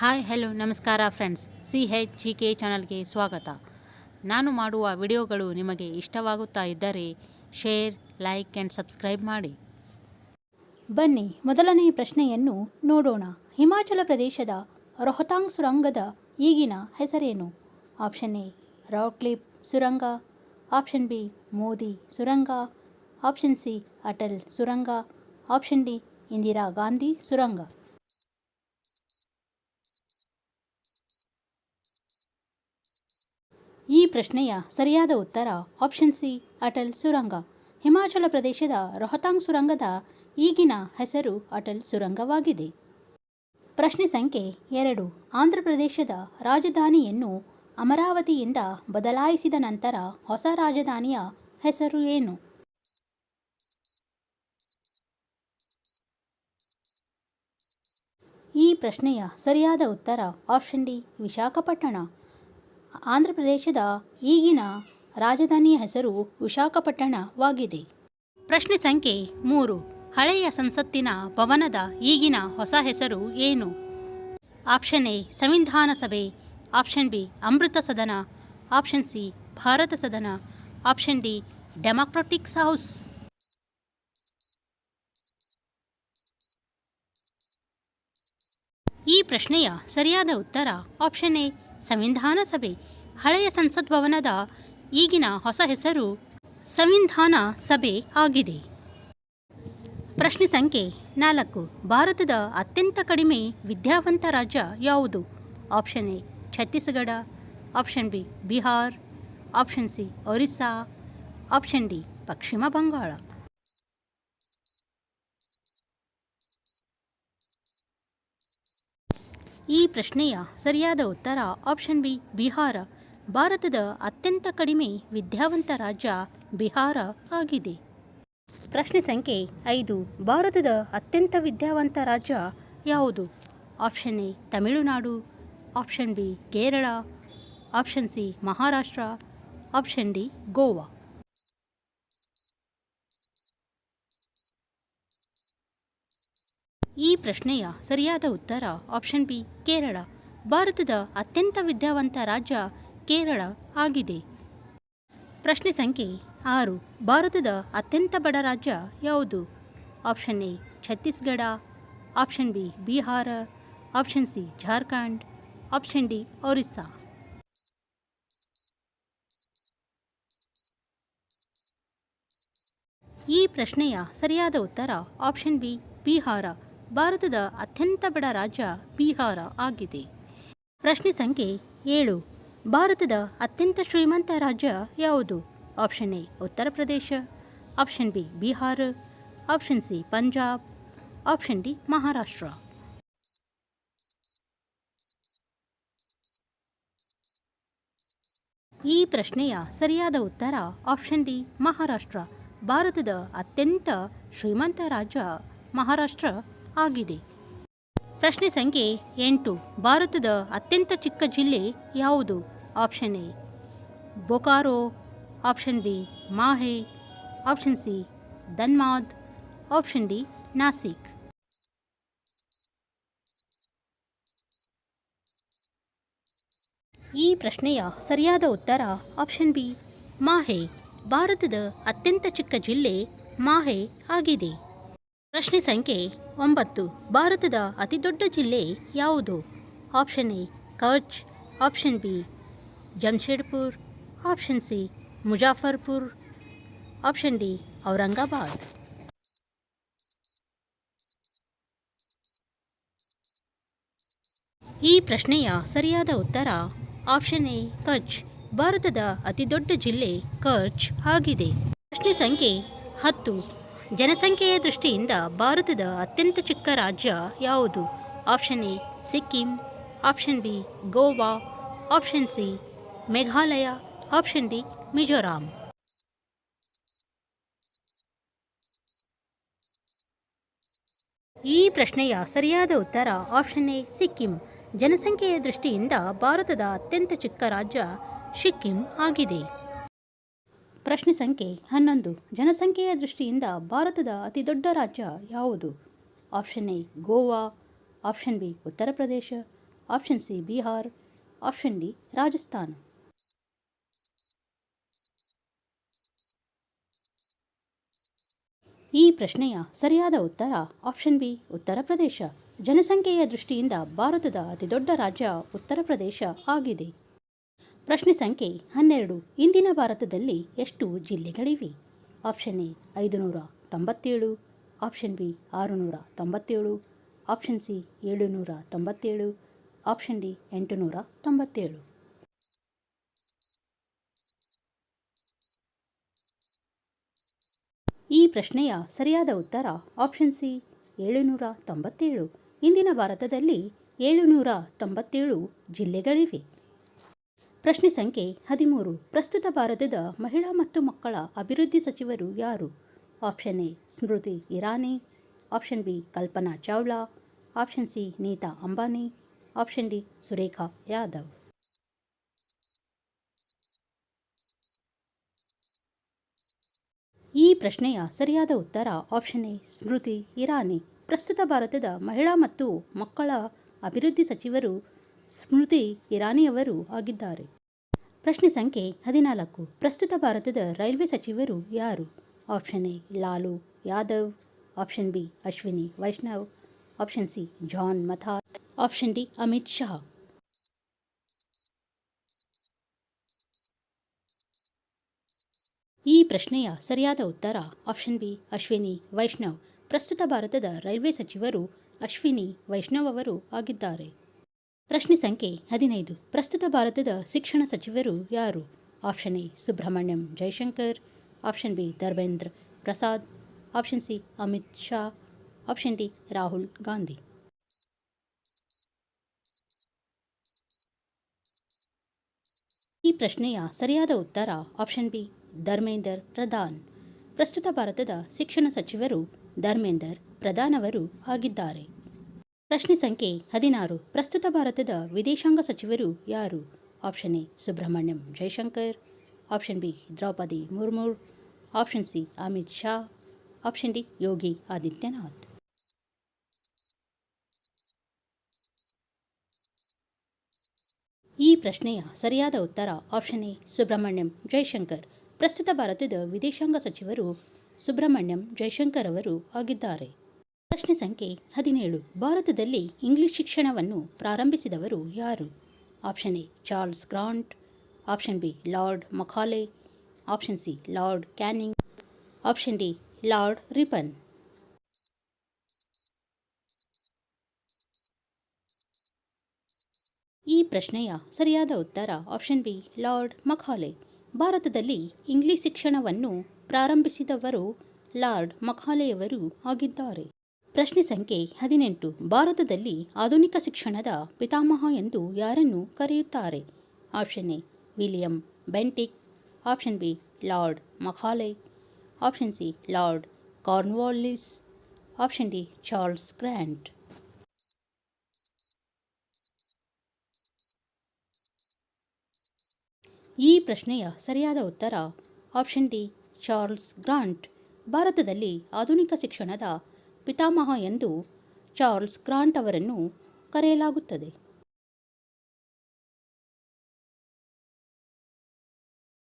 Hi hello ನಮಸ್ಕಾರ friends, CHGK ಚಾನಲ್ಗೆ ಸ್ವಾಗತ. ನಾನು ಮಾಡುವ ವಿಡಿಯೋಗಳು ನಿಮಗೆ ಇಷ್ಟವಾಗುತ್ತಾ ಇದ್ದರೆ ಶೇರ್, ಲೈಕ್ ಆ್ಯಂಡ್ ಸಬ್ಸ್ಕ್ರೈಬ್ ಮಾಡಿ. ಬನ್ನಿ ಮೊದಲನೇ ಪ್ರಶ್ನೆಯನ್ನು ನೋಡೋಣ. ಹಿಮಾಚಲ ಪ್ರದೇಶದ ರೋಹತಾಂಗ್ ಸುರಂಗದ ಈಗಿನ ಹೆಸರೇನು? ಆಪ್ಷನ್ ಎ ರಾಕ್ಲಿಫ್ ಸುರಂಗ, ಆಪ್ಷನ್ ಬಿ ಮೋದಿ ಸುರಂಗ, ಆಪ್ಷನ್ ಸಿ ಅಟಲ್ ಸುರಂಗ, ಆಪ್ಷನ್ ಡಿ ಇಂದಿರಾ ಗಾಂಧಿ ಸುರಂಗ. ಈ ಪ್ರಶ್ನೆಯ ಸರಿಯಾದ ಉತ್ತರ ಆಪ್ಷನ್ ಸಿ ಅಟಲ್ ಸುರಂಗ. ಹಿಮಾಚಲ ಪ್ರದೇಶದ ರೋಹತಾಂಗ್ ಸುರಂಗದ ಈಗಿನ ಹೆಸರು ಅಟಲ್ ಸುರಂಗವಾಗಿದೆ. ಪ್ರಶ್ನೆ ಸಂಖ್ಯೆ 2. ಆಂಧ್ರಪ್ರದೇಶದ ರಾಜಧಾನಿಯನ್ನು ಅಮರಾವತಿಯಿಂದ ಬದಲಾಯಿಸಿದ ನಂತರ ಹೊಸ ರಾಜಧಾನಿಯ ಹೆಸರು ಏನು? ಈ ಪ್ರಶ್ನೆಯ ಸರಿಯಾದ ಉತ್ತರ ಆಪ್ಷನ್ ಡಿ ವಿಶಾಖಪಟ್ಟಣ. ಆಂಧ್ರಪ್ರದೇಶದ ಈಗಿನ ರಾಜಧಾನಿಯ ಹೆಸರು ವಿಶಾಖಪಟ್ಟಣವಾಗಿದೆ. ಪ್ರಶ್ನೆ ಸಂಖ್ಯೆ 3. ಹಳೆಯ ಸಂಸತ್ತಿನ ಭವನದ ಈಗಿನ ಹೊಸ ಹೆಸರು ಏನು? ಆಪ್ಷನ್ ಎ ಸಂವಿಧಾನ ಸಭೆ, ಆಪ್ಷನ್ ಬಿ ಅಮೃತ ಸದನ, ಆಪ್ಷನ್ ಸಿ ಭಾರತ ಸದನ, ಆಪ್ಷನ್ ಡಿ ಡೆಮಾಕ್ರೆಟಿಕ್ ಹೌಸ್. ಈ ಪ್ರಶ್ನೆಯ ಸರಿಯಾದ ಉತ್ತರ ಆಪ್ಷನ್ ಎ ಸಂವಿಧಾನ ಸಭೆ. ಹಳೆಯ ಸಂಸತ್ ಭವನದ ಈಗಿನ ಹೊಸ ಹೆಸರು ಸಂವಿಧಾನ ಸಭೆ ಆಗಿದೆ. ಪ್ರಶ್ನೆ ಸಂಖ್ಯೆ 4. ಭಾರತದ ಅತ್ಯಂತ ಕಡಿಮೆ ವಿದ್ಯಾವಂತ ರಾಜ್ಯ ಯಾವುದು? Option A Chhattisgarh, option B Bihar, option C Orissa, option D ಪಶ್ಚಿಮ ಬಂಗಾಳ. ಈ ಪ್ರಶ್ನೆಯ ಸರಿಯಾದ ಉತ್ತರ ಆಪ್ಷನ್ ಬಿ ಬಿಹಾರ. ಭಾರತದ ಅತ್ಯಂತ ಕಡಿಮೆ ವಿದ್ಯಾವಂತ ರಾಜ್ಯ ಬಿಹಾರ ಆಗಿದೆ. ಪ್ರಶ್ನೆ ಸಂಖ್ಯೆ 5. ಭಾರತದ ಅತ್ಯಂತ ವಿದ್ಯಾವಂತ ರಾಜ್ಯ ಯಾವುದು? Option A Tamil Nadu, option B Kerala, option C Maharashtra, option D Goa. ಈ ಪ್ರಶ್ನೆಯ ಸರಿಯಾದ ಉತ್ತರ ಆಪ್ಷನ್ ಬಿ ಕೇರಳ. ಭಾರತದ ಅತ್ಯಂತ ವಿದ್ಯಾವಂತ ರಾಜ್ಯ ಕೇರಳ ಆಗಿದೆ. ಪ್ರಶ್ನೆ ಸಂಖ್ಯೆ 6. ಭಾರತದ ಅತ್ಯಂತ ಬಡ ರಾಜ್ಯ ಯಾವುದು? Option A Chhattisgarh, option B Bihar, option C Jharkhand, option D Orissa. ಈ ಪ್ರಶ್ನೆಯ ಸರಿಯಾದ ಉತ್ತರ ಆಪ್ಷನ್ ಬಿ ಬಿಹಾರ. ಭಾರತದ ಅತ್ಯಂತ ಬಡ ರಾಜ್ಯ ಬಿಹಾರ ಆಗಿದೆ. ಪ್ರಶ್ನೆ ಸಂಖ್ಯೆ 7. ಭಾರತದ ಅತ್ಯಂತ ಶ್ರೀಮಂತ ರಾಜ್ಯ ಯಾವುದು? Option A Uttar Pradesh, option B Bihar, option C Punjab, option D Maharashtra. ಈ ಪ್ರಶ್ನೆಯ ಸರಿಯಾದ ಉತ್ತರ ಆಪ್ಷನ್ ಡಿ ಮಹಾರಾಷ್ಟ್ರ. ಭಾರತದ ಅತ್ಯಂತ ಶ್ರೀಮಂತ ರಾಜ್ಯ ಮಹಾರಾಷ್ಟ್ರ ಆಗಿದೆ. ಪ್ರಶ್ನೆ ಸಂಖ್ಯೆ 8. ಭಾರತದ ಅತ್ಯಂತ ಚಿಕ್ಕ ಜಿಲ್ಲೆ ಯಾವುದು? Option A Bokaro, option B Mahe, option C Dhanbad, option D Nashik. ಈ ಪ್ರಶ್ನೆಯ ಸರಿಯಾದ ಉತ್ತರ ಆಪ್ಷನ್ ಬಿ ಮಾಹೆ. ಭಾರತದ ಅತ್ಯಂತ ಚಿಕ್ಕ ಜಿಲ್ಲೆ ಮಾಹೆ ಆಗಿದೆ. ಪ್ರಶ್ನೆ ಸಂಖ್ಯೆ 9. ಭಾರತದ ಅತಿದೊಡ್ಡ ಜಿಲ್ಲೆ ಯಾವುದು? Option A Kutch, option B Jamshedpur, option C Muzaffarpur, option D Aurangabad. ಈ ಪ್ರಶ್ನೆಯ ಸರಿಯಾದ ಉತ್ತರ ಆಪ್ಷನ್ ಎ ಕಚ್. ಭಾರತದ ಅತಿದೊಡ್ಡ ಜಿಲ್ಲೆ ಕಚ್ ಆಗಿದೆ. ಪ್ರಶ್ನೆ ಸಂಖ್ಯೆ 10. ಜನಸಂಖ್ಯೆಯ ದೃಷ್ಟಿಯಿಂದ ಭಾರತದ ಅತ್ಯಂತ ಚಿಕ್ಕ ರಾಜ್ಯ ಯಾವುದು? Option A Sikkim, option B Goa, option C Meghalaya, option D Mizoram. ಈ ಪ್ರಶ್ನೆಯ ಸರಿಯಾದ ಉತ್ತರ ಆಪ್ಷನ್ ಎ ಸಿಕ್ಕಿಂ. ಜನಸಂಖ್ಯೆಯ ದೃಷ್ಟಿಯಿಂದ ಭಾರತದ ಅತ್ಯಂತ ಚಿಕ್ಕ ರಾಜ್ಯ ಸಿಕ್ಕಿಂ ಆಗಿದೆ. ಪ್ರಶ್ನೆ ಸಂಖ್ಯೆ 11. ಜನಸಂಖ್ಯೆಯ ದೃಷ್ಟಿಯಿಂದ ಭಾರತದ ಅತಿದೊಡ್ಡ ರಾಜ್ಯ ಯಾವುದು? Option A Goa, option B Uttar Pradesh, option C Bihar, option D Rajasthan. ಈ ಪ್ರಶ್ನೆಯ ಸರಿಯಾದ ಉತ್ತರ ಆಪ್ಷನ್ ಬಿ ಉತ್ತರ ಪ್ರದೇಶ. ಜನಸಂಖ್ಯೆಯ ದೃಷ್ಟಿಯಿಂದ ಭಾರತದ ಅತಿದೊಡ್ಡ ರಾಜ್ಯ ಉತ್ತರ ಪ್ರದೇಶ ಆಗಿದೆ. ಪ್ರಶ್ನೆ ಸಂಖ್ಯೆ 12. ಇಂದಿನ ಭಾರತದಲ್ಲಿ ಎಷ್ಟು ಜಿಲ್ಲೆಗಳಿವೆ? Option A 597, option B 697, option C 797, option D 897. ಈ ಪ್ರಶ್ನೆಯ ಸರಿಯಾದ ಉತ್ತರ ಆಪ್ಷನ್ ಸಿ 797. ಇಂದಿನ ಭಾರತದಲ್ಲಿ 797 ಜಿಲ್ಲೆಗಳಿವೆ. ಪ್ರಶ್ನೆ ಸಂಖ್ಯೆ 13. ಪ್ರಸ್ತುತ ಭಾರತದ ಮಹಿಳಾ ಮತ್ತು ಮಕ್ಕಳ ಅಭಿವೃದ್ಧಿ ಸಚಿವರು ಯಾರು? Option A Smriti Irani, option B Kalpana Chawla, option C Neeta Ambani, option D Surekha Yadav. ಈ ಪ್ರಶ್ನೆಯ ಸರಿಯಾದ ಉತ್ತರ ಆಪ್ಷನ್ ಎ ಸ್ಮೃತಿ ಇರಾನಿ. ಪ್ರಸ್ತುತ ಭಾರತದ ಮಹಿಳಾ ಮತ್ತು ಮಕ್ಕಳ ಅಭಿವೃದ್ಧಿ ಸಚಿವರು ಸ್ಮೃತಿ ಇರಾನಿಯವರು ಆಗಿದ್ದಾರೆ. ಪ್ರಶ್ನೆ ಸಂಖ್ಯೆ 14. ಪ್ರಸ್ತುತ ಭಾರತದ ರೈಲ್ವೆ ಸಚಿವರು ಯಾರು? Option A Lalu Yadav, option B Ashwini Vaishnaw, option C John Mathai, option D Amit Shah. ಈ ಪ್ರಶ್ನೆಯ ಸರಿಯಾದ ಉತ್ತರ ಆಪ್ಷನ್ ಬಿ ಅಶ್ವಿನಿ ವೈಷ್ಣವ್. ಪ್ರಸ್ತುತ ಭಾರತದ ರೈಲ್ವೆ ಸಚಿವರು ಅಶ್ವಿನಿ ವೈಷ್ಣವ್ ಅವರು ಆಗಿದ್ದಾರೆ. ಪ್ರಶ್ನೆ ಸಂಖ್ಯೆ 15. ಪ್ರಸ್ತುತ ಭಾರತದ ಶಿಕ್ಷಣ ಸಚಿವರು ಯಾರು? Option A Subrahmanyam Jaishankar, option B Dharmendra Prasad, option C Amit Shah, option D Rahul Gandhi. ಈ ಪ್ರಶ್ನೆಯ ಸರಿಯಾದ ಉತ್ತರ ಆಪ್ಷನ್ ಬಿ ಧರ್ಮೇಂದ್ರ ಪ್ರಧಾನ್. ಪ್ರಸ್ತುತ ಭಾರತದ ಶಿಕ್ಷಣ ಸಚಿವರು ಧರ್ಮೇಂದ್ರ ಪ್ರಧಾನ್ ಅವರು ಆಗಿದ್ದಾರೆ. ಪ್ರಶ್ನೆ ಸಂಖ್ಯೆ 16. ಪ್ರಸ್ತುತ ಭಾರತದ ವಿದೇಶಾಂಗ ಸಚಿವರು ಯಾರು? Option A Subrahmanyam Jaishankar, option B Droupadi Murmu, option C Amit Shah, option D Yogi Adityanath. ಈ ಪ್ರಶ್ನೆಯ ಸರಿಯಾದ ಉತ್ತರ ಆಪ್ಷನ್ ಎ ಸುಬ್ರಹ್ಮಣ್ಯಂ ಜೈಶಂಕರ್. ಪ್ರಸ್ತುತ ಭಾರತದ ವಿದೇಶಾಂಗ ಸಚಿವರು ಸುಬ್ರಹ್ಮಣ್ಯಂ ಜೈಶಂಕರ್ ಅವರು ಆಗಿದ್ದಾರೆ. ಪ್ರಶ್ನೆ ಸಂಖ್ಯೆ 17. ಭಾರತದಲ್ಲಿ ಇಂಗ್ಲಿಷ್ ಶಿಕ್ಷಣವನ್ನು ಪ್ರಾರಂಭಿಸಿದವರು ಯಾರು? Option A Charles grant, option B lord Macaulay, option C lord canning, option D lord Ripon. ಈ ಪ್ರಶ್ನೆಯ ಸರಿಯಾದ ಉತ್ತರ ಆಪ್ಷನ್ ಬಿ ಲಾರ್ಡ್ ಮಕಾಲೆ. ಭಾರತದಲ್ಲಿ ಇಂಗ್ಲಿಷ್ ಶಿಕ್ಷಣವನ್ನು ಪ್ರಾರಂಭಿಸಿದವರು ಲಾರ್ಡ್ ಮಕಾಲೆಯವರು ಆಗಿದ್ದಾರೆ. ಪ್ರಶ್ನೆ ಸಂಖ್ಯೆ 18. ಭಾರತದಲ್ಲಿ ಆಧುನಿಕ ಶಿಕ್ಷಣದ ಪಿತಾಮಹ ಎಂದು ಯಾರನ್ನು ಕರೆಯುತ್ತಾರೆ? Option A William Bentinck, option B lord Macaulay, option C lord Cornwallis, option D Charles grant. ಈ ಪ್ರಶ್ನೆಯ ಸರಿಯಾದ ಉತ್ತರ ಆಪ್ಷನ್ ಡಿ ಚಾರ್ಲ್ಸ್ ಗ್ರಾಂಟ್. ಭಾರತದಲ್ಲಿ ಆಧುನಿಕ ಶಿಕ್ಷಣದ ಪಿತಾಮಹ ಎಂದು ಚಾರ್ಲ್ಸ್ ಗ್ರಾಂಟ್ ಅವರನ್ನು ಕರೆಯಲಾಗುತ್ತದೆ.